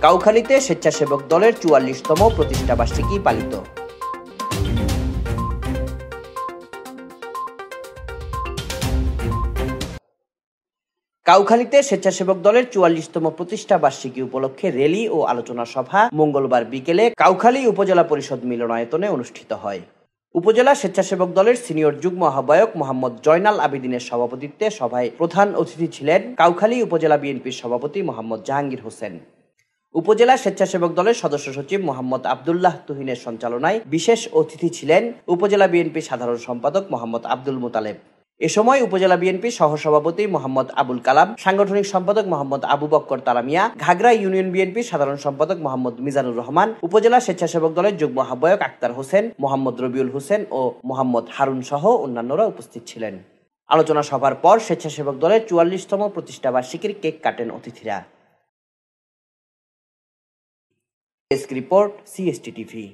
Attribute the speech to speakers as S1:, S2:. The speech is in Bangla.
S1: কাউখালীতে স্বেচ্ছাসেবক দলের ৪৪তম প্রতিষ্ঠাবার্ষিকী পালিত। কাউখালীতে স্বেচ্ছাসেবক দলের ৪৪তম প্রতিষ্ঠা বার্ষিকী উপলক্ষে র্যালি ও আলোচনা সভা মঙ্গলবার বিকেলে কাউখালী উপজেলা পরিষদ মিলনায়তনে অনুষ্ঠিত হয়। উপজেলা স্বেচ্ছাসেবক দলের সিনিয়র যুগ্ম আহ্বায়ক মোহাম্মদ জয়নাল আবেদিনের সভাপতিত্বে সভায় প্রধান অতিথি ছিলেন কাউখালী উপজেলা বিএনপির সভাপতি মোহাম্মদ জাহাঙ্গীর হোসেন। উপজেলা স্বেচ্ছাসেবক দলের সদস্য সচিব মোহাম্মদ আব্দুল্লাহ তুহিনের সঞ্চালনায় বিশেষ অতিথি ছিলেন উপজেলা বিএনপির সাধারণ সম্পাদক মোহাম্মদ আব্দুল মোতালেব। এ সময় উপজেলা বিএনপির সহসভাপতি মোহাম্মদ আবুল কালাম, সাংগঠনিক সম্পাদক মোহাম্মদ আবু বক্কর তারামিয়া, ঘাগড়া ইউনিয়ন বিএনপির সাধারণ সম্পাদক মোহাম্মদ মিজানুর রহমান, উপজেলা স্বেচ্ছাসেবক দলের যুগ্ম আহ্বায়ক আক্তার হোসেন, মোহাম্মদ রবিউল হোসেন ও মোহাম্মদ হারুন সহ অন্যান্যরা উপস্থিত ছিলেন। আলোচনা সভার পর স্বেচ্ছাসেবক দলের ৪৪তম প্রতিষ্ঠা বার্ষিকীর কেক কাটেন অতিথিরা। Desk report, CST TV.